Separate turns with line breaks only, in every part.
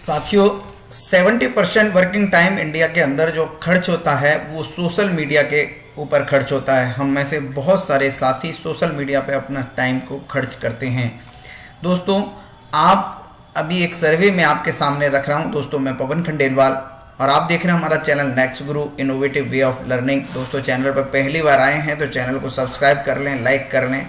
साथियों 70% working time India के अंदर जो खर्च होता है वो सोशल मीडिया के ऊपर खर्च होता है। हम में से बहुत सारे साथी सोशल मीडिया पे अपना टाइम को खर्च करते हैं। दोस्तों आप अभी एक सर्वे में आपके सामने रख रहा हूं। दोस्तों मैं पवन खंडेलवाल और आप देख रहे हैं हमारा channel next Guru innovative way of learning. दोस्तों चैनल पर पहली बार आए हैं तो चैनल को सब्सक्राइब कर लें, लाइक कर लें।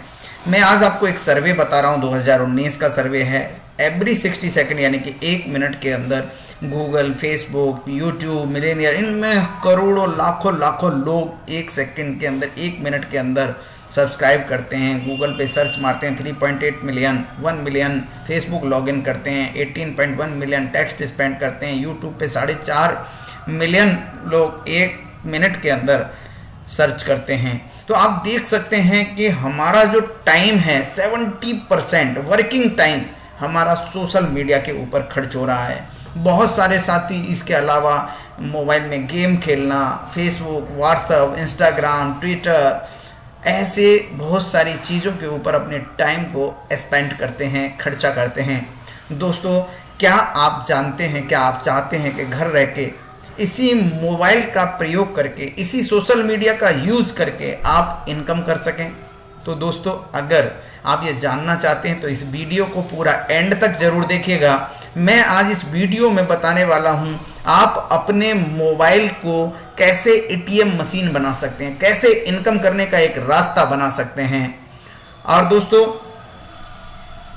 मैं आज आपको एक सर्वे बता रहा हूं, 2019 का सर्वे है। एवरी 60 सेकंड यानी कि 1 मिनट के अंदर गूगल, फेसबुक, यूट्यूब, मिलेनियर, इनमें करोड़ों लाखों लोग 1 सेकंड के अंदर 1 मिनट के अंदर सब्सक्राइब करते हैं। गूगल पे सर्च मारते हैं 3.8 मिलियन, 1 मिलियन, फेसबुक लॉगिन करते हैं 18.1 मिलियन, टेक्स्ट स्पेंड करते हैं। यूट्यूब पे 4.5 मिलियन लोग 1 मिनट के अंदर सर्च करते हैं। तो आप देख सकते हैं कि हमारा जो टाइम है 70% वर्किंग टाइम हमारा सोशल मीडिया के ऊपर खर्च हो रहा है। बहुत सारे साथी इसके अलावा मोबाइल में गेम खेलना, फेसबुक, व्हाट्सएप, इंस्टाग्राम, ट्विटर, ऐसे बहुत सारी चीज़ों के ऊपर अपने टाइम को स्पेंड करते हैं, खर्चा करते हैं। दोस्तों क्या आप जानते हैं, क्या आप चाहते हैं कि घर रह के इसी मोबाइल का प्रयोग करके, इसी सोशल मीडिया का यूज करके आप इनकम कर सकें? तो दोस्तों अगर आप ये जानना चाहते हैं तो इस वीडियो को पूरा एंड तक जरूर देखिएगा। मैं आज इस वीडियो में बताने वाला हूं आप अपने मोबाइल को कैसे एटीएम मशीन बना सकते हैं, कैसे इनकम करने का एक रास्ता बना सकते हैं। और दोस्तों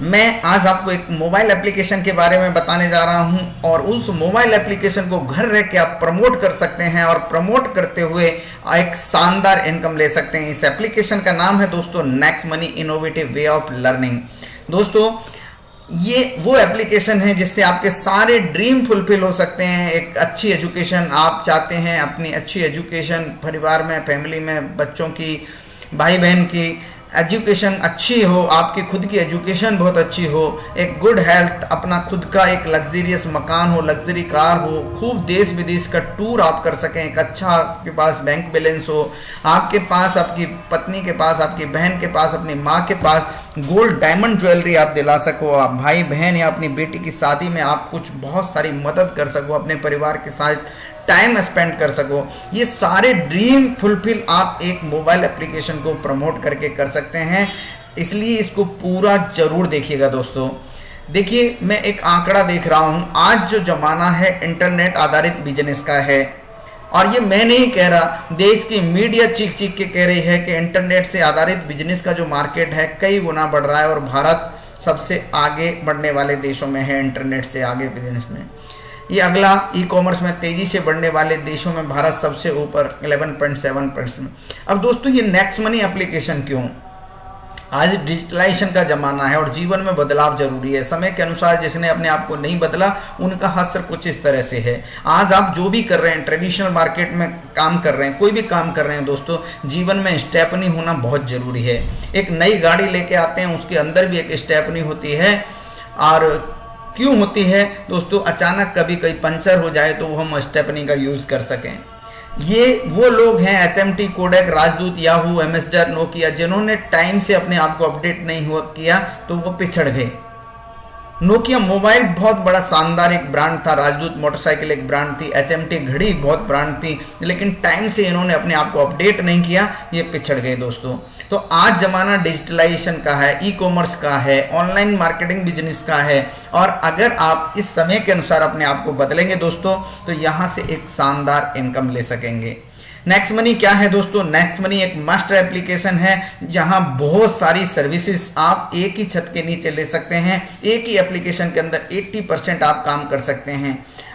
मैं आज आपको एक मोबाइल एप्लीकेशन के बारे में बताने जा रहा हूं और उस मोबाइल एप्लीकेशन को घर रह के आप प्रमोट कर सकते हैं और प्रमोट करते हुए एक शानदार इनकम ले सकते हैं। इस एप्लीकेशन का नाम है दोस्तों next money innovative way of learning. दोस्तों ये वो एप्लीकेशन है जिससे आपके सारे ड्रीम फुलफिल हो सकते हैं। एक अच्छी एजुकेशन आप चाहते हैं, अपनी अच्छी एजुकेशन परिवार में, फैमिली में, बच्चों की, भाई बहन की एजुकेशन अच्छी हो, आपकी खुद की एजुकेशन बहुत अच्छी हो, एक गुड हेल्थ, अपना खुद का एक लग्जरियस मकान हो, लग्जरी कार हो, खूब देश विदेश का टूर आप कर सकें, एक अच्छा आपके पास बैंक बैलेंस हो, आपके पास, आपकी पत्नी के पास, आपकी बहन के पास, अपनी माँ के पास गोल्ड डायमंड ज्वेलरी आप दिला सको, आप भाई बहन या अपनी बेटी की शादी में आप कुछ बहुत सारी मदद कर सको, अपने परिवार के साथ टाइम स्पेंड कर सको। ये सारे ड्रीम फुलफिल आप एक मोबाइल एप्लीकेशन को प्रमोट करके कर सकते हैं। इसलिए इसको पूरा जरूर देखिएगा। दोस्तों देखिए मैं एक आंकड़ा देख रहा हूं, आज जो जमाना है इंटरनेट आधारित बिजनेस का है और ये मैं नहीं कह रहा, देश की मीडिया चीख चीख के कह रही है कि इंटरनेट से आधारित बिजनेस का जो मार्केट है कई गुना बढ़ रहा है और भारत सबसे आगे बढ़ने वाले देशों में है इंटरनेट से आगे बिजनेस में। ये अगला ई कॉमर्स में तेजी से बढ़ने वाले देशों में भारत सबसे ऊपर 11.7%। अब दोस्तों ये नेक्स्ट मनी एप्लीकेशन क्यों? आज डिजिटलाइजेशन का जमाना है और जीवन में बदलाव जरूरी है। समय के अनुसार जिसने अपने आप को नहीं बदला उनका हश्र कुछ इस तरह से है। आज आप जो भी कर रहे हैं, ट्रेडिशनल मार्केट में काम कर रहे हैं, कोई भी काम कर रहे हैं दोस्तों, जीवन में स्टेपनी होना बहुत जरूरी है। एक नई गाड़ी लेके आते हैं उसके अंदर भी एक स्टेपनी होती है। और क्यों होती है दोस्तों? अचानक कभी कहीं पंचर हो जाए तो हम स्टेपनी का यूज कर सकें। ये वो लोग हैं HMT, कोडेक, राजदूत, याहू, एमएसडर, नोकिया, जिन्होंने टाइम से अपने आप को अपडेट नहीं हुआ किया तो वो पिछड़ गए। नोकिया मोबाइल बहुत बड़ा शानदार एक ब्रांड था, राजदूत मोटरसाइकिल एक ब्रांड थी, HMT घड़ी बहुत ब्रांड थी, लेकिन टाइम से इन्होंने अपने आप को अपडेट नहीं किया, ये पिछड़ गए दोस्तों। तो आज जमाना डिजिटलाइजेशन का है, ई कॉमर्स का है, ऑनलाइन मार्केटिंग बिजनेस का है और अगर आप इस समय के अनुसार अपने आप को बदलेंगे दोस्तों तो यहाँ से एक शानदार इनकम ले सकेंगे। नेक्स्ट मनी क्या है दोस्तों? नेक्स्ट मनी एक मास्टर एप्लीकेशन है जहां बहुत सारी सर्विसेज आप एक ही छत के नीचे ले सकते हैं। एक ही एप्लीकेशन के अंदर 80% आप काम कर सकते हैं।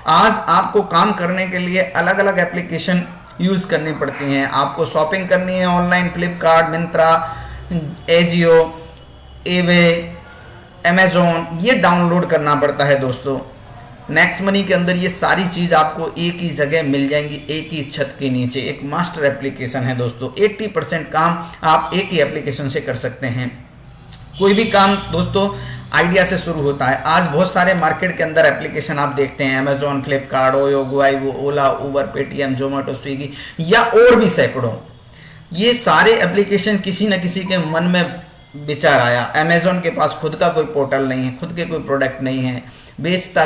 आज आपको काम करने के लिए अलग अलग एप्लीकेशन यूज करनी पड़ती हैं। आपको शॉपिंग करनी है ऑनलाइन, फ्लिपकार्ट, मिंत्रा, एजियो, एवे, अमेजोन, ये डाउनलोड करना पड़ता है दोस्तों। नेक्स्ट मनी के अंदर ये सारी चीज आपको एक ही जगह मिल जाएंगी, एक ही छत के नीचे। एक मास्टर एप्लीकेशन है दोस्तों। 80% काम आप एक ही एप्लीकेशन से कर सकते हैं। कोई भी काम दोस्तों आइडिया से शुरू होता है। आज बहुत सारे मार्केट के अंदर एप्लीकेशन आप देखते हैं, अमेजोन, फ्लिपकार्ट, ओयो, गुआईवो, ओला, उबर, पेटीएम, जोमेटो, स्विगी या और भी सैकड़ों। ये सारे एप्लीकेशन किसी न किसी के मन में विचार आया। अमेजोन के पास खुद का कोई पोर्टल नहीं है, खुद के कोई प्रोडक्ट नहीं है, बेचता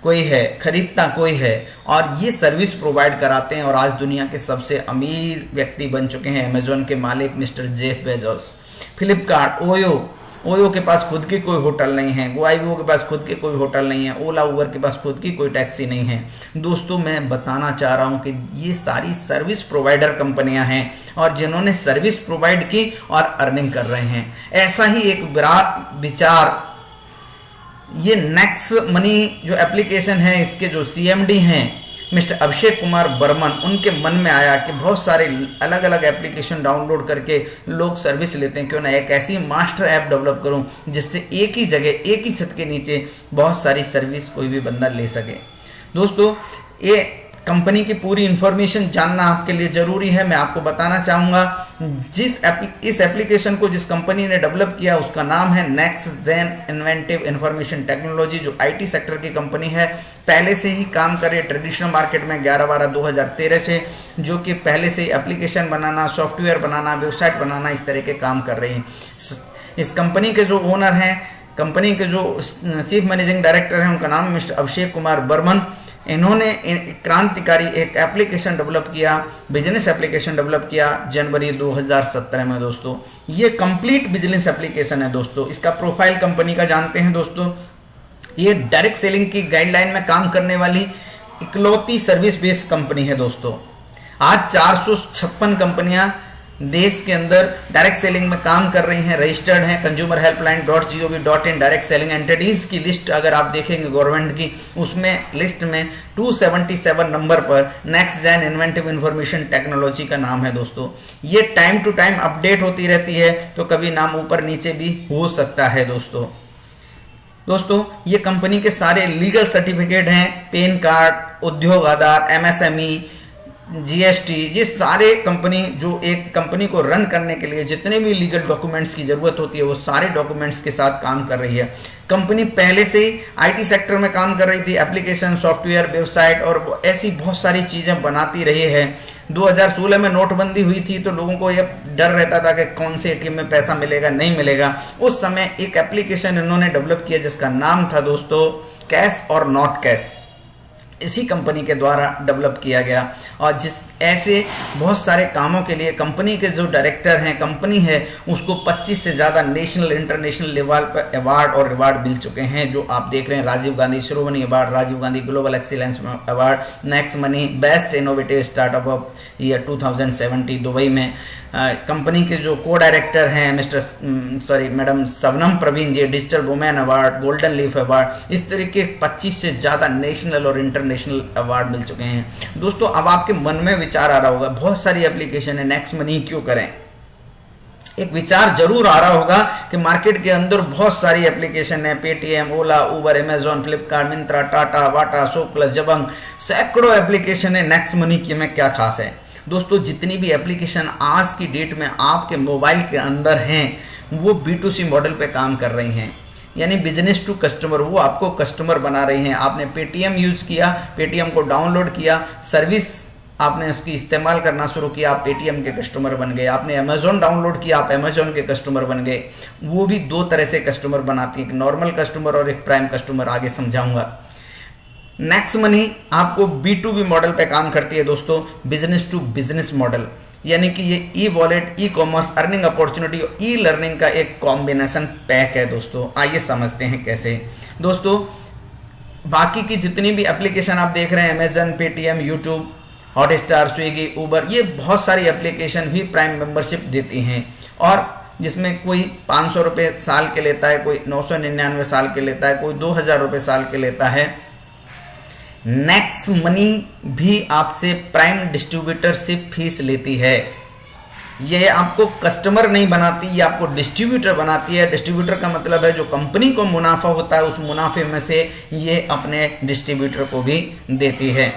कोई है, खरीदता कोई है, और ये सर्विस प्रोवाइड कराते हैं। और आज दुनिया के सबसे अमीर व्यक्ति बन चुके हैं अमेजोन के मालिक mister Jeff Bezos. Flipkart, OYO के पास खुद की कोई होटल नहीं है, गोआईबो के पास खुद के कोई होटल नहीं है, ओला उबर के पास खुद की कोई टैक्सी नहीं है। दोस्तों, मैं बताना चाह रहा हूं कि ये सारी सर्विस प्रोवाइडर कंपनियां हैं और जिन्होंने सर्विस प्रोवाइड की और अर्निंग कर रहे हैं। ऐसा ही एक विचार ये नेक्स्ट मनी जो एप्लीकेशन है, इसके जो सीएमडी हैं मिस्टर अभिषेक कुमार बर्मन, उनके मन में आया कि बहुत सारे अलग अलग एप्लीकेशन डाउनलोड करके लोग सर्विस लेते हैं, क्यों ना एक ऐसी मास्टर ऐप डेवलप करूं जिससे एक ही जगह, एक ही छत के नीचे बहुत सारी सर्विस कोई भी बंदा ले सके। दोस्तों, ये कंपनी की पूरी इंफॉर्मेशन जानना आपके लिए जरूरी है। मैं आपको बताना चाहूँगा इस एप्लीकेशन को जिस कंपनी ने डेवलप किया उसका नाम है next gen inventive information technology, जो आईटी सेक्टर की कंपनी है। पहले से ही काम कर रही है ट्रेडिशनल मार्केट में 11/12/2013 से, जो कि पहले से ही एप्लीकेशन बनाना, सॉफ्टवेयर बनाना, वेबसाइट बनाना, इस तरह के काम कर रही है। इस कंपनी के जो ओनर हैं, कंपनी के जो चीफ मैनेजिंग डायरेक्टर हैं, उनका नाम मिस्टर अभिषेक कुमार बर्मन। इन्होंने क्रांतिकारी एक एप्लीकेशन डेवलप किया, बिजनेस एप्लीकेशन डेवलप किया जनवरी 2017 में। दोस्तों, ये कंप्लीट बिजनेस एप्लीकेशन है। दोस्तों, इसका प्रोफाइल कंपनी का जानते हैं। दोस्तों, ये डायरेक्ट सेलिंग की गाइडलाइन में काम करने वाली इकलौती सर्विस बेस्ड कंपनी है। दोस्तों, आज 456 कंपनियां देश के अंदर डायरेक्ट सेलिंग में काम कर रही हैं, रजिस्टर्ड हैं। Consumer helpline .gov.in direct selling entities की लिस्ट अगर आप देखेंगे गवर्नमेंट की, उसमें लिस्ट में 277 नंबर पर next gen inventive information technology का नाम है। दोस्तों, ये टाइम टू टाइम अपडेट होती रहती है, तो कभी नाम ऊपर नीचे भी हो सकता है। दोस्तों, ये कंपनी के सारे लीगल सर्टिफिकेट हैं, पैन कार्ड, उद्योग आधार, MSME, GST, ये सारे कंपनी जो एक कंपनी को रन करने के लिए जितने भी लीगल डॉक्यूमेंट्स की जरूरत होती है वो सारे डॉक्यूमेंट्स के साथ काम कर रही है। कंपनी पहले से ही आईटी सेक्टर में काम कर रही थी, एप्लीकेशन, सॉफ्टवेयर, वेबसाइट और ऐसी बहुत सारी चीजें बनाती रही है। 2016 में नोटबंदी हुई थी तो लोगों को यह डर रहता था कि कौन से ATM में पैसा मिलेगा, नहीं मिलेगा। उस समय एक एप्लीकेशन इन्होंने डेवलप किया जिसका नाम था दोस्तों कैश और नॉट कैश। इसी कंपनी के द्वारा डेवलप किया गया और जिस ऐसे बहुत सारे कामों के लिए कंपनी के जो डायरेक्टर हैं, कंपनी है, उसको 25 से ज़्यादा नेशनल इंटरनेशनल लेवल पर अवार्ड और रिवार्ड मिल चुके हैं, जो आप देख रहे हैं। Rajiv Gandhi Shiromani award, Rajiv Gandhi global excellence award, next money best innovative startup of year 2017 Dubai में। कंपनी के जो को डायरेक्टर हैं madam Shabnam Praveen ji, digital women award, golden leaf award, इस तरीके 25 से ज़्यादा नेशनल और इंटरनेशनल अवार्ड मिल चुके हैं। दोस्तों, अब आपके मन में विचार आ रहा होगा बहुत सारी एप्लीकेशन है, नेक्स्ट मनी क्यों करें। एक विचार जरूर आ रहा होगा कि मार्केट के अंदर बहुत सारी एप्लीकेशन है, पेटीएम, ओला, उबर, अमेजॉन, फ्लिपकार्ट, मिंत्रा, टाटा, वाटा, सोप्लस, जबंग, सैकड़ों एप्लीकेशन है, नेक्स्ट मनी की में क्या खास है। दोस्तों, जितनी भी एप्लीकेशन आज की डेट में आपके मोबाइल के अंदर हैं वो B2C मॉडल पे काम कर रही हैं, यानी बिजनेस टू कस्टमर। वो आपको कस्टमर बना रही हैं। आपने पेटीएम यूज़ किया, पेटीएम को डाउनलोड किया, सर्विस आपने उसकी इस्तेमाल करना शुरू किया, आप पेटीएम के कस्टमर बन गए। आपने अमेजोन डाउनलोड किया, आप अमेजोन के कस्टमर बन गए। वो भी दो तरह से कस्टमर बनाती है, एक नॉर्मल कस्टमर और एक प्राइम कस्टमर, आगे समझाऊंगा। नेक्स्ट मनी आपको B2B मॉडल पे काम करती है दोस्तों, बिजनेस टू बिजनेस मॉडल, यानी कि ये e wallet, e commerce, earning opportunity और ई लर्निंग का एक कॉम्बिनेशन पैक है। दोस्तों, आइए समझते हैं कैसे। दोस्तों, बाकी की जितनी भी एप्लीकेशन आप देख रहे हैं, Amazon, Paytm, YouTube, Hotstar, Swiggy, Uber, ये बहुत सारी एप्लीकेशन भी प्राइम मेंबरशिप देती हैं, और जिसमें कोई 500 रुपये साल के लेता है, कोई 999 साल के लेता है, कोई 2000 रुपये साल के लेता है। नेक्स्ट मनी भी आपसे प्राइम डिस्ट्रीब्यूटर से फीस लेती है। ये आपको कस्टमर नहीं बनाती, ये आपको डिस्ट्रीब्यूटर बनाती है। डिस्ट्रीब्यूटर का मतलब है जो कंपनी को मुनाफा होता है उस मुनाफे में से ये अपने डिस्ट्रीब्यूटर को भी देती है,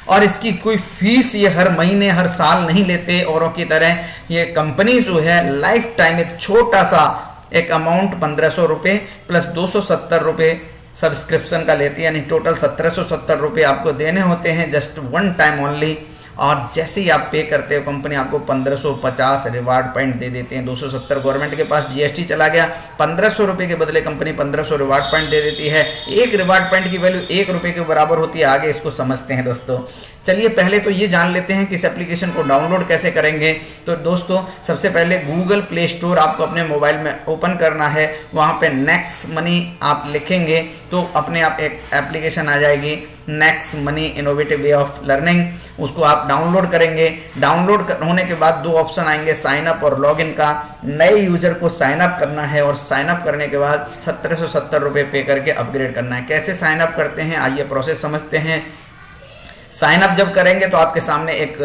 और इसकी कोई फीस ये हर महीने हर साल नहीं लेते औरों की तरह। ये कंपनी जो है लाइफ टाइम एक छोटा सा एक अमाउंट 1500 रुपये प्लस 270 रुपये सब्सक्रिप्शन का लेती है, यानी टोटल 1770 रुपये आपको देने होते हैं जस्ट वन टाइम ओनली। और जैसे ही आप पे करते हो कंपनी आपको 1550 रिवार्ड पॉइंट दे देते हैं। 270 गवर्नमेंट के पास जीएसटी चला गया, 1500 रुपये के बदले कंपनी 1500 रिवार्ड पॉइंट दे देती है। एक रिवार्ड पॉइंट की वैल्यू 1 रुपये के बराबर होती है। आगे इसको समझते हैं दोस्तों। चलिए पहले तो ये जान लेते हैं कि इस एप्लीकेशन को डाउनलोड कैसे करेंगे। तो दोस्तों सबसे पहले गूगल प्ले स्टोर आपको अपने मोबाइल में ओपन करना है, वहाँ पे नेक्स्ट मनी आप लिखेंगे तो अपने आप एक एप्लीकेशन आ जाएगी, next money innovative way of learning. उसको आप डाउनलोड करेंगे। डाउनलोड होने के बाद 2 ऑप्शन आएंगे, साइन अप और लॉगिन का। नए यूजर को साइन अप करना है और साइन अप करने के बाद 1770 रुपये पे करके अपग्रेड करना है। कैसे साइन अप करते हैं आइए प्रोसेस समझते हैं। साइन अप जब करेंगे तो आपके सामने एक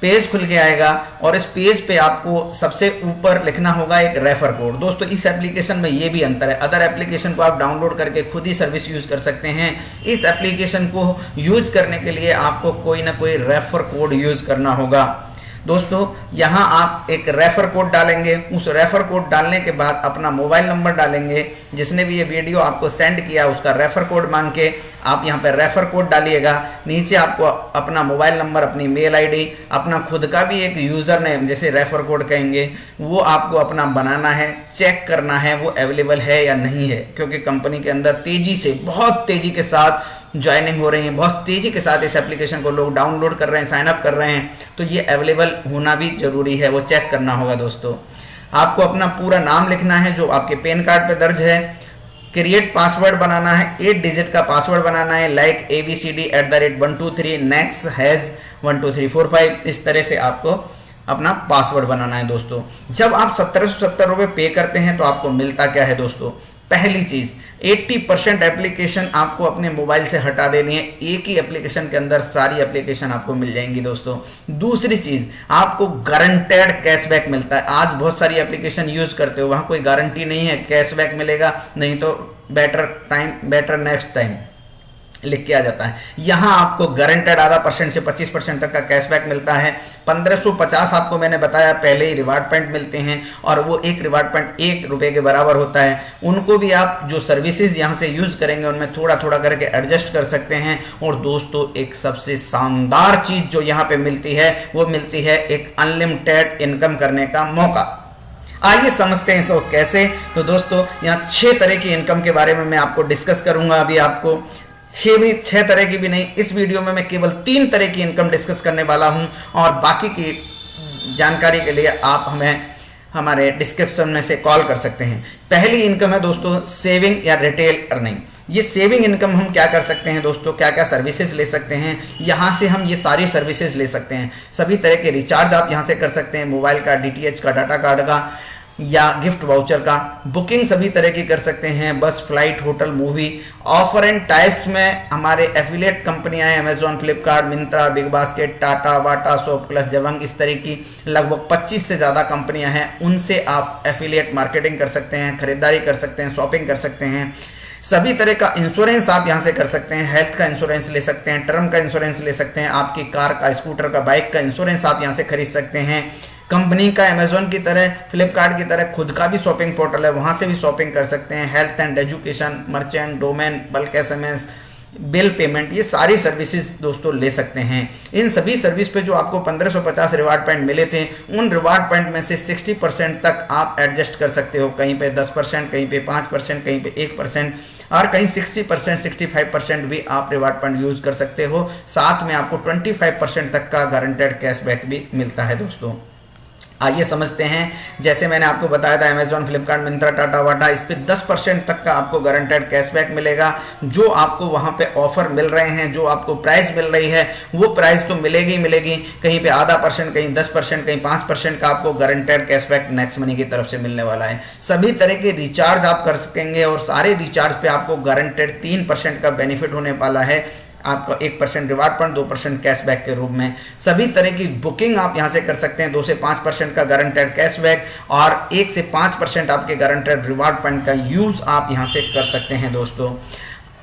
पेज खुल के आएगा और इस पेज पे आपको सबसे ऊपर लिखना होगा एक रेफर कोड। दोस्तों इस एप्लीकेशन में ये भी अंतर है, अदर एप्लीकेशन को आप डाउनलोड करके खुद ही सर्विस यूज कर सकते हैं। इस एप्लीकेशन को यूज करने के लिए आपको कोई ना कोई रेफर कोड यूज करना होगा। दोस्तों यहाँ आप एक रेफर कोड डालेंगे, उस रेफर कोड डालने के बाद अपना मोबाइल नंबर डालेंगे, जिसने भी ये वीडियो आपको सेंड किया उसका रेफर कोड मांग के आप यहाँ पे रेफर कोड डालिएगा। नीचे आपको अपना मोबाइल नंबर, अपनी मेल आईडी, अपना खुद का भी एक यूज़र नेम जैसे रेफर कोड कहेंगे वो आपको अपना बनाना है, चेक करना है वो अवेलेबल है या नहीं है, क्योंकि कंपनी के अंदर तेज़ी से, बहुत तेज़ी के साथ ज्वाइनिंग हो रही है, बहुत तेज़ी के साथ इस एप्लीकेशन को लोग डाउनलोड कर रहे हैं, साइन अप कर रहे हैं, तो ये अवेलेबल होना भी जरूरी है, वो चेक करना होगा। दोस्तों आपको अपना पूरा नाम लिखना है जो आपके पैन कार्ड पे दर्ज है, क्रिएट पासवर्ड बनाना है, 8 डिजिट का पासवर्ड बनाना है, लाइक abcd@123 नेक्स्ट हैज 12345, इस तरह से आपको अपना पासवर्ड बनाना है। दोस्तों जब आप 1770 रुपये पे करते हैं तो आपको मिलता क्या है दोस्तों। पहली चीज 80% एप्लीकेशन आपको अपने मोबाइल से हटा देनी है, एक ही एप्लीकेशन के अंदर सारी एप्लीकेशन आपको मिल जाएंगी दोस्तों। दूसरी चीज आपको गारंटेड कैशबैक मिलता है। आज बहुत सारी एप्लीकेशन यूज करते हो, वहां कोई गारंटी नहीं है कैशबैक मिलेगा, नहीं तो better time better next time लिख के आ जाता है। यहाँ आपको गारंटेड आधा % से 25% तक का कैशबैक मिलता है। 1550 आपको मैंने बताया पहले ही रिवार्ड पॉइंट मिलते हैं और वो एक रिवार्ड पॉइंट 1 रुपये के बराबर होता है। उनको भी आप जो सर्विसेज यहाँ से यूज करेंगे उनमें थोड़ा थोड़ा करके एडजस्ट कर सकते हैं। और दोस्तों एक सबसे शानदार चीज जो यहाँ पे मिलती है वो मिलती है एक अनलिमिटेड इनकम करने का मौका। आइए समझते हैं इसको कैसे। तो दोस्तों यहाँ 6 तरह की इनकम के बारे में मैं आपको डिस्कस करूंगा। अभी आपको 6 तरह की भी नहीं, इस वीडियो में मैं केवल 3 तरह की इनकम डिस्कस करने वाला हूं और बाकी की जानकारी के लिए आप हमें हमारे डिस्क्रिप्शन में से कॉल कर सकते हैं। पहली इनकम है दोस्तों सेविंग या रिटेल अर्निंग। ये सेविंग इनकम हम क्या कर सकते हैं दोस्तों, क्या क्या सर्विसेज ले सकते हैं, यहाँ से हम ये सारी सर्विसेज ले सकते हैं। सभी तरह के रिचार्ज आप यहाँ से कर सकते हैं, मोबाइल का, डीटीएच का, डाटा कार्ड का या गिफ्ट वाउचर का। बुकिंग सभी तरह की कर सकते हैं, bus, flight, hotel, movie. Offer and types में हमारे एफिलिएट कंपनियां हैं, Amazon, Flipkart, Myntra, big basket, Tata, Bata, shop clues, Jabong, इस तरह की लगभग 25 से ज़्यादा कंपनियां हैं। उनसे आप एफिलिएट मार्केटिंग कर सकते हैं, खरीदारी कर सकते हैं, शॉपिंग कर सकते हैं। सभी तरह का इंश्योरेंस आप यहाँ से कर सकते हैं, हेल्थ का इंश्योरेंस ले सकते हैं, टर्म का इंश्योरेंस ले सकते हैं, आपकी कार का, स्कूटर का, बाइक का इंश्योरेंस आप यहाँ से खरीद सकते हैं। कंपनी का अमेजॉन की तरह, फ्लिपकार्ट की तरह खुद का भी शॉपिंग पोर्टल है, वहाँ से भी शॉपिंग कर सकते हैं। Health and education, merchant, domain, bulk SMS, bill payment, ये सारी सर्विसेज दोस्तों ले सकते हैं। इन सभी सर्विस पे जो आपको 1550 रिवार्ड पॉइंट मिले थे, उन रिवार्ड पॉइंट में से 60% तक आप एडजस्ट कर सकते हो। कहीं पे 10%, कहीं पे 5%, कहीं पे 1% और कहीं 60%, 65% भी आप रिवार्ड पॉइंट यूज कर सकते हो। साथ में आपको 25% तक का गारंटेड कैशबैक भी मिलता है दोस्तों। आइए समझते हैं। जैसे मैंने आपको बताया था अमेजॉन, फ्लिपकार्ट, मिंत्रा, टाटा, वाटा, इस पे 10% तक का आपको गारंटेड कैशबैक मिलेगा। जो आपको वहां पे ऑफर मिल रहे हैं, जो आपको प्राइस मिल रही है, वो प्राइस तो मिलेगी ही मिलेगी। कहीं पे आधा %, कहीं 10%, कहीं 5% का आपको गारंटेड कैशबैक नेक्स्ट मनी की तरफ से मिलने वाला है। सभी तरह के रिचार्ज आप कर सकेंगे और सारे रिचार्ज पे आपको गारंटेड 3% का बेनिफिट होने वाला है। आपका 1% रिवार्ड पॉइंट, 2% कैशबैक के रूप में। सभी तरह की बुकिंग आप यहां से कर सकते हैं, 2 से 5% का गारंटेड कैशबैक और 1 से 5% आपके गारंटेड रिवार्ड पॉइंट का यूज आप यहां से कर सकते हैं दोस्तों।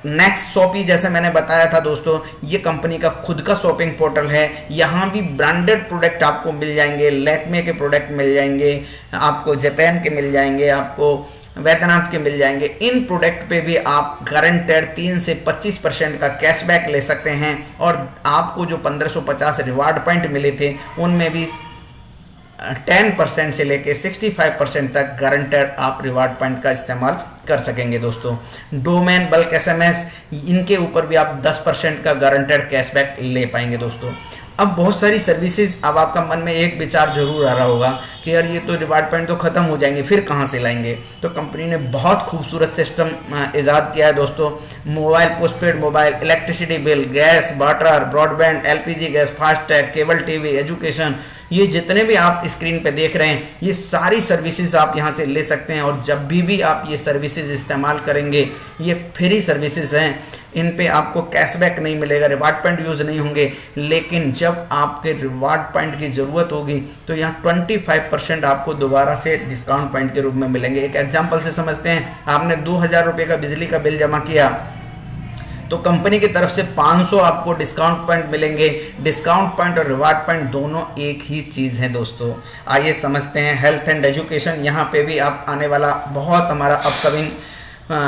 नेक्स्ट शॉपी, जैसे मैंने बताया था दोस्तों, ये कंपनी का खुद का शॉपिंग पोर्टल है। यहाँ भी ब्रांडेड प्रोडक्ट आपको मिल जाएंगे, लैक्मे के प्रोडक्ट मिल जाएंगे, आपको जापान के मिल जाएंगे, आपको वैद्यनाथ के मिल जाएंगे। इन प्रोडक्ट पे भी आप गारंटेड 3 से 25% का कैशबैक ले सकते हैं और आपको जो 1550 रिवार्ड पॉइंट मिले थे उनमें भी 10% से लेके 65% तक गारंटेड आप रिवार्ड पॉइंट का इस्तेमाल कर सकेंगे दोस्तों। डोमेन, बल्क एसएमएस, इनके ऊपर भी आप 10% का गारंटेड कैशबैक ले पाएंगे दोस्तों। अब बहुत सारी सर्विसेज, अब आपका मन में एक विचार जरूर आ रहा होगा कि यार ये तो रिवार्ड पॉइंट तो खत्म हो जाएंगे, फिर कहाँ से लाएंगे। तो कंपनी ने बहुत खूबसूरत सिस्टम ईजाद किया है दोस्तों। Mobile, postpaid mobile, electricity bill, gas, water, broadband, LPG gas, FASTag, cable TV, education, ये जितने भी आप स्क्रीन पे देख रहे हैं ये सारी सर्विसेज आप यहाँ से ले सकते हैं। और जब भी आप ये सर्विसेज इस्तेमाल करेंगे, ये फ्री सर्विसेज हैं, इन पे आपको कैशबैक नहीं मिलेगा, रिवार्ड पॉइंट यूज नहीं होंगे। लेकिन जब आपके रिवार्ड पॉइंट की जरूरत होगी तो यहाँ 25% आपको दोबारा से डिस्काउंट पॉइंट के रूप में मिलेंगे। एक एग्जांपल से समझते हैं, आपने 2000 रुपये का बिजली का बिल जमा किया तो कंपनी की तरफ से 500 आपको डिस्काउंट पॉइंट मिलेंगे। डिस्काउंट पॉइंट और रिवार्ड पॉइंट दोनों एक ही चीज़ है दोस्तों। आइए समझते हैं हेल्थ एंड एजुकेशन। यहाँ पे भी आप आने वाला बहुत हमारा अपकमिंग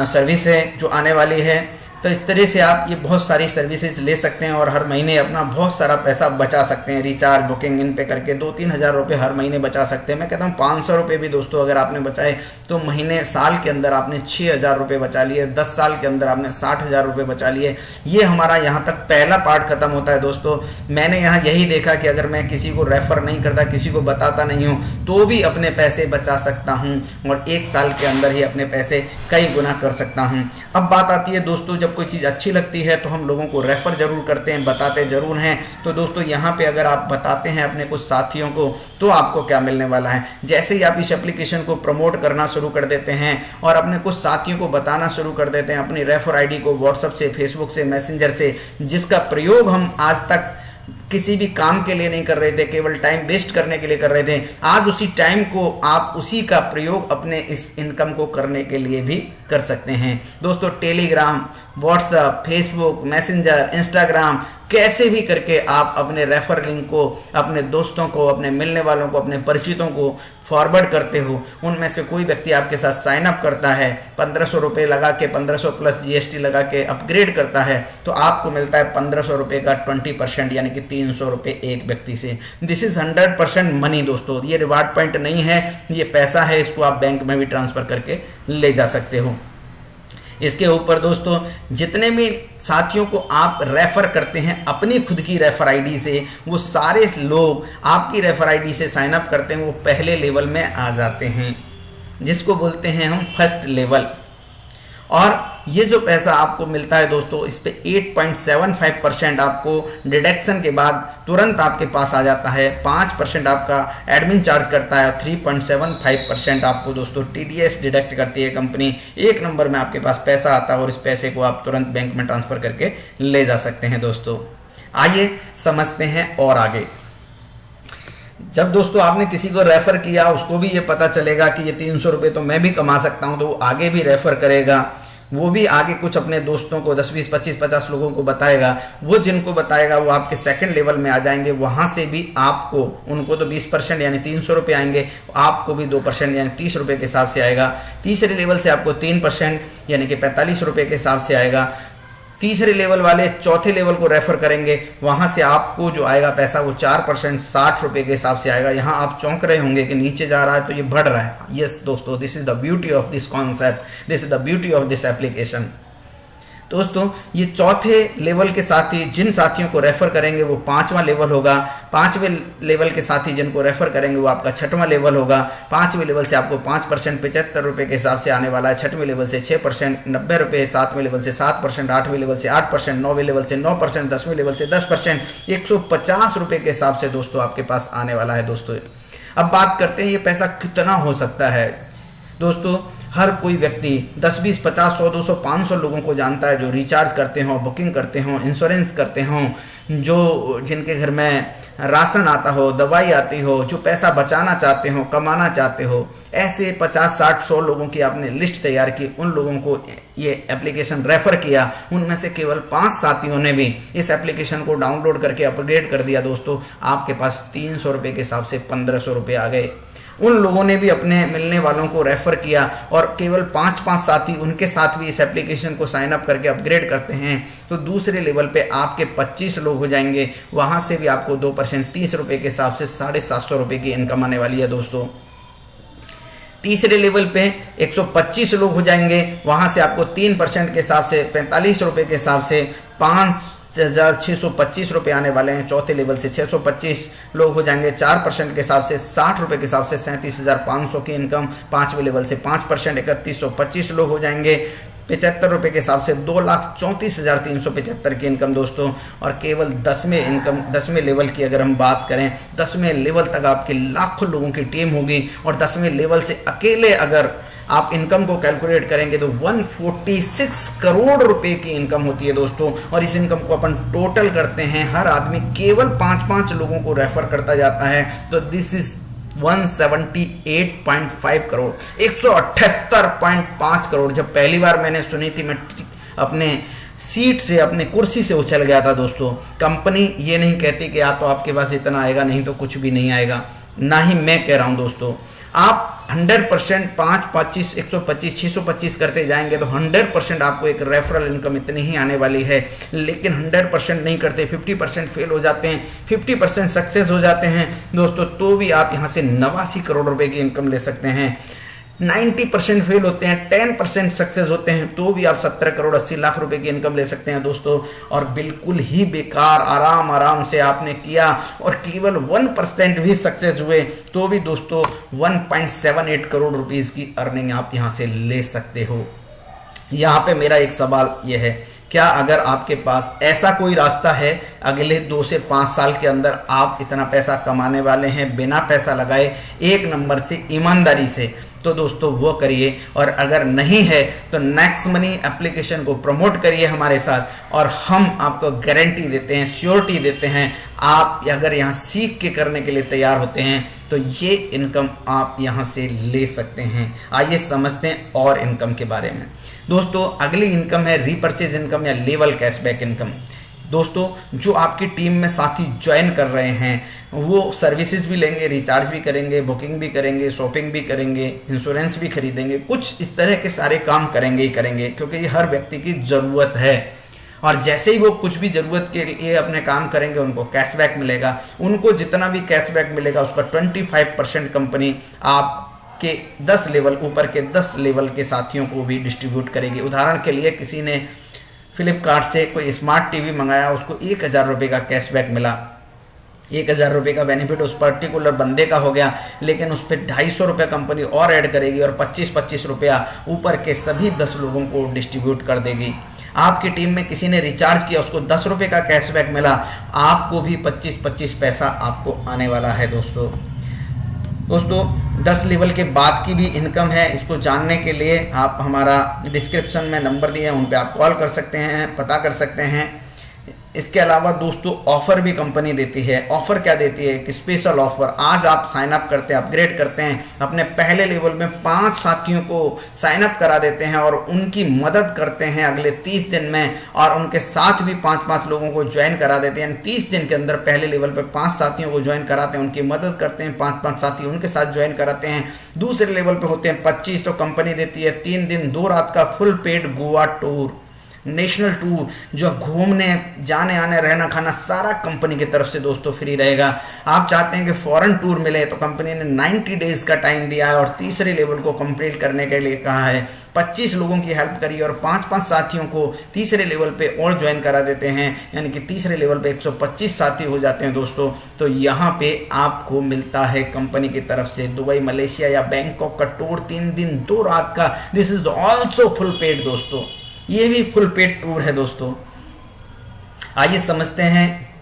सर्विस है जो आने वाली है। तो इस तरह से आप ये बहुत सारी सर्विसेज ले सकते हैं और हर महीने अपना बहुत सारा पैसा बचा सकते हैं। रिचार्ज, बुकिंग, इन पे करके 2-3 हज़ार रुपये हर महीने बचा सकते हैं। मैं कहता हूँ 500 रुपये भी दोस्तों अगर आपने बचाए तो महीने, साल के अंदर आपने 6,000 रुपये बचा लिए, 10 साल के अंदर आपने 60,000 रुपये बचा लिए। ये हमारा यहाँ तक पहला पार्ट खत्म होता है दोस्तों। मैंने यहाँ यही देखा कि अगर मैं किसी को रेफर नहीं करता, किसी को बताता नहीं हूँ, तो भी अपने पैसे बचा सकता हूँ और 1 साल के अंदर ही अपने पैसे कई गुना कर सकता हूँ। अब बात आती है दोस्तों, जब कोई चीज़ अच्छी लगती है तो हम लोगों को रेफर जरूर करते हैं, बताते जरूर हैं। तो दोस्तों यहाँ पे अगर आप बताते हैं अपने कुछ साथियों को तो आपको क्या मिलने वाला है। जैसे ही आप इस एप्लीकेशन को प्रमोट करना शुरू कर देते हैं और अपने कुछ साथियों को बताना शुरू कर देते हैं अपनी रेफर आईडी को व्हाट्सएप से, फेसबुक से, मैसेंजर से, जिसका प्रयोग हम आज तक किसी भी काम के लिए नहीं कर रहे थे, केवल टाइम वेस्ट करने के लिए कर रहे थे, आज उसी टाइम को आप उसी का प्रयोग अपने इस इनकम को करने के लिए भी कर सकते हैं दोस्तों। Telegram, WhatsApp, Facebook, messenger, Instagram, कैसे भी करके आप अपने रेफर लिंक को अपने दोस्तों को, अपने मिलने वालों को, अपने परिचितों को फॉरवर्ड करते हो। उनमें से कोई व्यक्ति आपके साथ साइन अप करता है, 1500 रुपये लगा के, 1500 प्लस जीएसटी लगा के अपग्रेड करता है, तो आपको मिलता है 1500 रुपये का 20%, यानी कि 300 रुपये एक व्यक्ति से। दिस इज 100% मनी दोस्तों। ये रिवार्ड पॉइंट नहीं है, ये पैसा है, इसको आप बैंक में भी ट्रांसफर करके ले जा सकते हो। इसके ऊपर दोस्तों जितने भी साथियों को आप रेफर करते हैं अपनी खुद की रेफर आईडी से, वो सारे लोग आपकी रेफर आईडी से साइन अप करते हैं, वो पहले लेवल में आ जाते हैं, जिसको बोलते हैं हम फर्स्ट लेवल। और ये जो पैसा आपको मिलता है दोस्तों, इस पे 8.75% आपको डिडक्शन के बाद तुरंत आपके पास आ जाता है। 5% आपका एडमिन चार्ज करता है, 3.75% आपको दोस्तों टीडीएस डिडक्ट करती है कंपनी। 1 नंबर में आपके पास पैसा आता है और इस पैसे को आप तुरंत बैंक में ट्रांसफर करके ले जा सकते हैं दोस्तों। आइए समझते हैं और आगे। जब दोस्तों आपने किसी को रेफर किया, उसको भी ये पता चलेगा कि ये 300 रुपये तो मैं भी कमा सकता हूँ, तो वो आगे भी रेफर करेगा। वो भी आगे कुछ अपने दोस्तों को 10, 20, 25, 50 लोगों को बताएगा। वो जिनको बताएगा वो आपके सेकंड लेवल में आ जाएंगे। वहाँ से भी आपको, उनको तो 20% यानी 300 रुपये आएंगे, आपको भी 2% यानी 30 रुपये के हिसाब से आएगा। तीसरे लेवल से आपको 3% यानी कि 45 रुपये के हिसाब से आएगा। तीसरे लेवल वाले चौथे लेवल को रेफर करेंगे, वहां से आपको जो आएगा पैसा वो 4% 60 रुपये के हिसाब से आएगा। यहाँ आप चौंक रहे होंगे कि नीचे जा रहा है तो ये बढ़ रहा है। यस दोस्तों, this is the beauty of this concept, this is the beauty of this application. दोस्तों ये चौथे लेवल के साथी जिन साथियों को रेफर करेंगे वो 5वां लेवल होगा। 5वें लेवल के साथी जिनको रेफर करेंगे वो आपका 6वां लेवल होगा। 5वें लेवल से आपको 5% 75 रुपये के हिसाब से आने वाला है। 6वें लेवल से 6% 90 रुपये। 7वें लेवल से 7%। 8वें लेवल से 8%। 9वें लेवल से 9%। 10वें लेवल से 10%। 150 रुपये के हिसाब से दोस्तों आपके पास आने वाला है दोस्तों। अब बात करते हैं ये पैसा कितना हो सकता है दोस्तों। हर कोई व्यक्ति 10, 20, 50, 100, 200, 500 लोगों को जानता है जो रिचार्ज करते हों, बुकिंग करते हों, इंश्योरेंस करते हों, जो जिनके घर में राशन आता हो, दवाई आती हो, जो पैसा बचाना चाहते हो, कमाना चाहते हो। ऐसे 50, 60, 100 लोगों की आपने लिस्ट तैयार की, उन लोगों को ये एप्लीकेशन रेफर किया। उनमें से केवल 5 साथियों ने भी इस एप्लीकेशन को डाउनलोड करके अपग्रेड कर दिया दोस्तों। आपके पास 300 रुपये के हिसाब से 1500 रुपये आ गए। उन लोगों ने भी अपने मिलने वालों को रेफ़र किया और केवल 5-5 साथी उनके साथ भी इस एप्लीकेशन को साइन अप करके अपग्रेड करते हैं तो दूसरे लेवल पे आपके 25 लोग हो जाएंगे। वहाँ से भी आपको 2% 30 रुपये के हिसाब से 750 रुपये की इनकम आने वाली है दोस्तों। तीसरे लेवल पे 125 लोग हो जाएंगे, वहाँ से आपको 3% के हिसाब से 45 रुपये के हिसाब से 5,625 रुपये आने वाले हैं। चौथे लेवल से 625 लोग हो जाएंगे, 4% के हिसाब से 60 रुपये के हिसाब से 37,500 की इनकम। पाँचवें लेवल से 5% 3,125 लोग हो जाएंगे, 75 रुपये के हिसाब से 2,34,375 की इनकम दोस्तों। और केवल 10वें लेवल की अगर हम बात करें, 10वें लेवल तक आपके लाखों लोगों की टीम होगी और 10वें लेवल से अकेले अगर आप इनकम को कैलकुलेट करेंगे तो 146 करोड़ रुपए की इनकम होती है दोस्तों। और इस इनकम को अपन टोटल करते हैं, हर आदमी केवल 5-5 लोगों को रेफर करता जाता है तो दिस इज 178.5 करोड़, 178.5 करोड़। जब पहली बार मैंने सुनी थी मैं अपने सीट से, अपने कुर्सी से उछल गया था दोस्तों। कंपनी ये नहीं कहती कि या तो आपके पास इतना आएगा नहीं तो कुछ भी नहीं आएगा, ना ही मैं कह रहा हूं दोस्तों। आप 100% 5, 25, 125, 625 करते जाएंगे तो 100% आपको एक रेफरल इनकम इतनी ही आने वाली है। लेकिन 100% नहीं करते, 50% फेल हो जाते हैं, 50% सक्सेस हो जाते हैं दोस्तों, तो भी आप यहाँ से 89 करोड़ रुपए की इनकम ले सकते हैं। 90% फेल होते हैं, 10% सक्सेस होते हैं तो भी आप 17 करोड़ 80 लाख रुपए की इनकम ले सकते हैं दोस्तों। और बिल्कुल ही बेकार आराम से आपने किया और केवल 1% भी सक्सेस हुए तो भी दोस्तों 1.78 करोड़ रुपीस की अर्निंग आप यहां से ले सकते हो। यहाँ पे मेरा एक सवाल यह है, क्या अगर आपके पास ऐसा कोई रास्ता है अगले 2 से 5 साल के अंदर आप इतना पैसा कमाने वाले हैं बिना पैसा लगाए, एक नंबर से ईमानदारी से, तो दोस्तों वो करिए। और अगर नहीं है तो नेक्स्ट मनी एप्लीकेशन को प्रमोट करिए हमारे साथ और हम आपको गारंटी देते हैं, श्योरिटी देते हैं, आप अगर यहाँ सीख के करने के लिए तैयार होते हैं तो ये इनकम आप यहाँ से ले सकते हैं। आइए समझते हैं और इनकम के बारे में दोस्तों। अगली इनकम है रीपरचेज इनकम या लेवल कैशबैक इनकम। दोस्तों जो आपकी टीम में साथी ज्वाइन कर रहे हैं वो सर्विसेज भी लेंगे, रिचार्ज भी करेंगे, बुकिंग भी करेंगे, शॉपिंग भी करेंगे, इंश्योरेंस भी खरीदेंगे, कुछ इस तरह के सारे काम करेंगे ही करेंगे क्योंकि ये हर व्यक्ति की ज़रूरत है। और जैसे ही वो कुछ भी ज़रूरत के लिए अपने काम करेंगे उनको कैशबैक मिलेगा। उनको जितना भी कैशबैक मिलेगा उसका 25% कंपनी आपके 10 लेवल ऊपर के 10 लेवल के साथियों को भी डिस्ट्रीब्यूट करेगी। उदाहरण के लिए किसी ने फ्लिपकार्ट से कोई स्मार्ट टीवी मंगाया, उसको 1,000 रुपये का कैशबैक मिला, 1,000 रुपये का बेनिफिट उस पर्टिकुलर बंदे का हो गया, लेकिन उस पर 250 रुपये कंपनी और ऐड करेगी और 25-25 रुपया ऊपर के सभी 10 लोगों को डिस्ट्रीब्यूट कर देगी। आपकी टीम में किसी ने रिचार्ज किया, उसको 10 रुपये का कैशबैक मिला, आपको भी 25-25 पैसा आपको आने वाला है दोस्तों। 10 लेवल के बाद की भी इनकम है, इसको जानने के लिए आप हमारा डिस्क्रिप्शन में नंबर दिए हैं, उन पे आप कॉल कर सकते हैं, पता कर सकते हैं। इसके अलावा दोस्तों ऑफर भी कंपनी देती है। ऑफर क्या देती है? एक स्पेशल ऑफर। आज आप साइन अप करते हैं, अपग्रेड करते हैं, अपने पहले लेवल में 5 साथियों को साइन अप करा देते हैं और उनकी मदद करते हैं अगले 30 दिन में, और उनके साथ भी 5-5 लोगों को ज्वाइन करा देते हैं। 30 दिन के अंदर पहले लेवल पे 5 साथियों को ज्वाइन कराते हैं, उनकी मदद करते हैं, 5-5 साथी उनके साथ ज्वाइन कराते हैं। दूसरे लेवल पे होते हैं 25, तो कंपनी देती है 3 दिन 2 रात का full paid Goa tour, national tour, जो घूमने जाने आने रहना खाना सारा कंपनी की तरफ से दोस्तों फ्री रहेगा। आप चाहते हैं कि फॉरेन टूर मिले तो कंपनी ने 90 डेज का टाइम दिया है और तीसरे लेवल को कंप्लीट करने के लिए कहा है। 25 लोगों की हेल्प करी और 5-5 साथियों को तीसरे लेवल पे और ज्वाइन करा देते हैं, यानी कि तीसरे लेवल पे 125 साथी हो जाते हैं दोस्तों। तो यहाँ पे आपको मिलता है कंपनी की तरफ से दुबई, मलेशिया या बैंकॉक का टूर 3 दिन 2 रात का। This is also full paid दोस्तों, ये भी फुल पेड टूर है दोस्तों। आइए समझते हैं।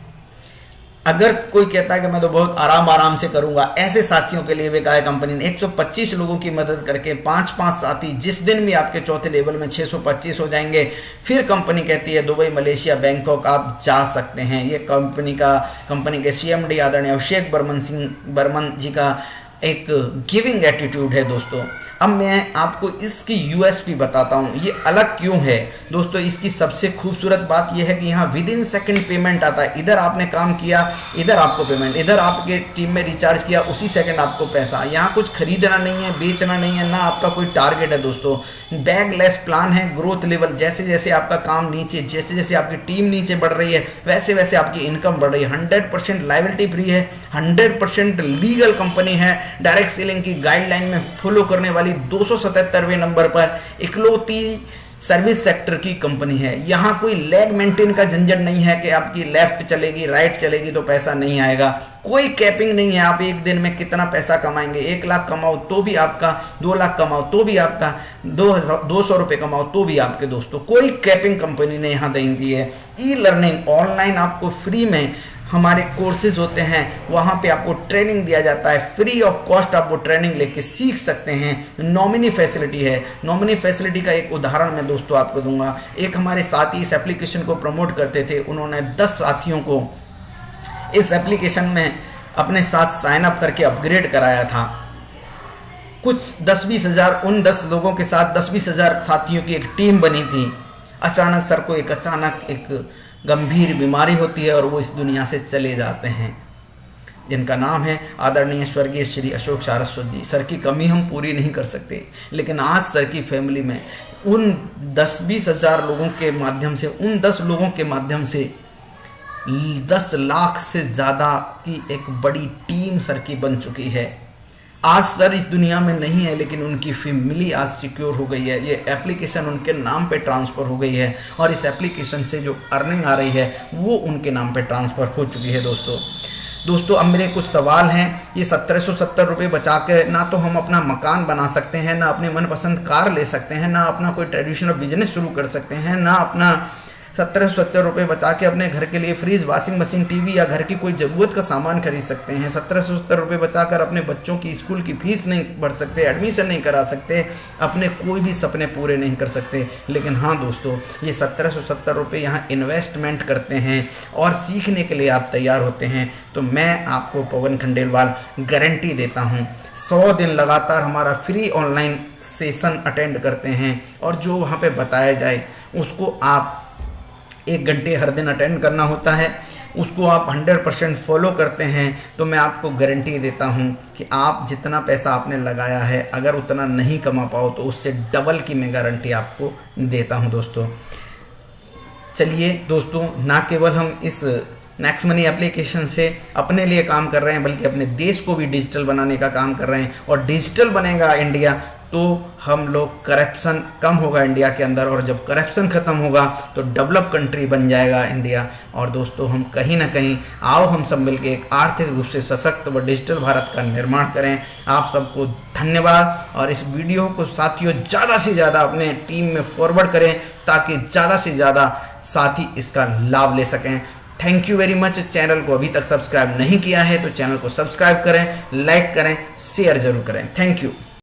अगर कोई कहता है कि मैं तो बहुत आराम से करूंगा, ऐसे साथियों के लिए भी कहा है कंपनी ने 125 लोगों की मदद करके 5-5 साथी जिस दिन भी आपके चौथे लेवल में 625 हो जाएंगे, फिर कंपनी कहती है दुबई, मलेशिया, बैंकॉक आप जा सकते हैं। ये कंपनी के CMD आदरणीय अभिषेक बर्मन जी का एक गिविंग एटीट्यूड है दोस्तों। अब मैं आपको इसकी यूएसपी बताता हूँ, ये अलग क्यों है दोस्तों। इसकी सबसे खूबसूरत बात यह है कि यहाँ विद इन सेकेंड पेमेंट आता है। इधर आपने काम किया, इधर आपको पेमेंट, इधर आपके टीम में रिचार्ज किया, उसी सेकंड आपको पैसा। यहाँ कुछ खरीदना नहीं है, बेचना नहीं है, ना आपका कोई टारगेट है दोस्तों। बैकलेस प्लान है, ग्रोथ लेवल, जैसे जैसे आपका काम नीचे, जैसे जैसे आपकी टीम नीचे बढ़ रही है वैसे वैसे आपकी इनकम बढ़ रही है। 100% लायबिलिटी फ्री है, 100% लीगल कंपनी है, डायरेक्ट सेलिंग की गाइडलाइन में फॉलो करने वाली 277वें नंबर पर इकलौती सर्विस सेक्टर की कंपनी है। यहाँ कोई लेग मेंटेन का झंझट नहीं है कि आपकी लेफ्ट चलेगी राइट चलेगी तो पैसा नहीं आएगा। कोई कैपिंग नहीं है, आप एक दिन में कितना पैसा कमाएंगे। 1 लाख कमाओ तो भी आपका, 2 लाख कमाओ तो भी आपका, 200 रुपये कमाओ तो भी आपके दोस्तों। कोई कैपिंग कंपनी ने यहाँ दे दी है। ई लर्निंग ऑनलाइन आपको फ्री में हमारे कोर्सेज होते हैं, वहाँ पे आपको ट्रेनिंग दिया जाता है, फ्री ऑफ कॉस्ट आप वो ट्रेनिंग लेके सीख सकते हैं। नॉमिनी फैसिलिटी है, नॉमिनी फैसिलिटी का एक उदाहरण मैं दोस्तों आपको दूंगा। एक हमारे साथी इस एप्लीकेशन को प्रमोट करते थे, उन्होंने 10 साथियों को इस एप्लीकेशन में अपने साथ साइन अप करके अपग्रेड कराया था। कुछ 10-20 हज़ार, उन 10 लोगों के साथ 10-20 हज़ार साथियों की एक टीम बनी थी। अचानक सर को एक गंभीर बीमारी होती है और वो इस दुनिया से चले जाते हैं, जिनका नाम है आदरणीय स्वर्गीय श्री अशोक सारस्वत जी। सर की कमी हम पूरी नहीं कर सकते, लेकिन आज सर की फैमिली में उन 10-20 हज़ार लोगों के माध्यम से, उन 10 लोगों के माध्यम से 10 लाख से ज़्यादा की एक बड़ी टीम सर की बन चुकी है। आज सर इस दुनिया में नहीं है, लेकिन उनकी फैमिली आज सिक्योर हो गई है। ये एप्लीकेशन उनके नाम पे ट्रांसफ़र हो गई है और इस एप्लीकेशन से जो अर्निंग आ रही है वो उनके नाम पे ट्रांसफ़र हो चुकी है दोस्तों। अब मेरे कुछ सवाल हैं। ये 1770 रुपये बचा के ना तो हम अपना मकान बना सकते हैं, ना अपने मनपसंद कार ले सकते हैं, ना अपना कोई ट्रेडिशनल बिजनेस शुरू कर सकते हैं, ना अपना 1770 रुपये बचा के अपने घर के लिए फ्रिज, वॉशिंग मशीन, टीवी या घर की कोई ज़रूरत का सामान खरीद सकते हैं। 1770 रुपये बचाकर अपने बच्चों की स्कूल की फीस नहीं भर सकते, एडमिशन नहीं करा सकते, अपने कोई भी सपने पूरे नहीं कर सकते। लेकिन हाँ दोस्तों, ये 1770 रुपये यहाँ इन्वेस्टमेंट करते हैं और सीखने के लिए आप तैयार होते हैं तो मैं आपको पवन खंडेलवाल गारंटी देता हूँ 100 दिन लगातार हमारा फ्री ऑनलाइन सेशन अटेंड करते हैं और जो वहाँ पे बताया जाए उसको आप 1 घंटे हर दिन अटेंड करना होता है, उसको आप 100% फॉलो करते हैं तो मैं आपको गारंटी देता हूं कि आप जितना पैसा आपने लगाया है अगर उतना नहीं कमा पाओ तो उससे डबल की मैं गारंटी आपको देता हूं दोस्तों। चलिए दोस्तों, ना केवल हम इस नेक्स्ट मनी एप्लीकेशन से अपने लिए काम कर रहे हैं बल्कि अपने देश को भी डिजिटल बनाने का काम कर रहे हैं। और डिजिटल बनेगा इंडिया तो हम लोग, करप्शन कम होगा इंडिया के अंदर, और जब करप्शन खत्म होगा तो डेवलप कंट्री बन जाएगा इंडिया। और दोस्तों, हम कहीं ना कहीं आओ हम सब मिलकर एक आर्थिक रूप से सशक्त व डिजिटल भारत का निर्माण करें। आप सबको धन्यवाद। और इस वीडियो को साथियों ज़्यादा से ज़्यादा अपने टीम में फॉरवर्ड करें ताकि ज़्यादा से ज़्यादा साथी इसका लाभ ले सकें। Thank you very much. Channel को अभी तक सब्सक्राइब नहीं किया है तो चैनल को सब्सक्राइब करें, लाइक करें, शेयर जरूर करें। Thank you.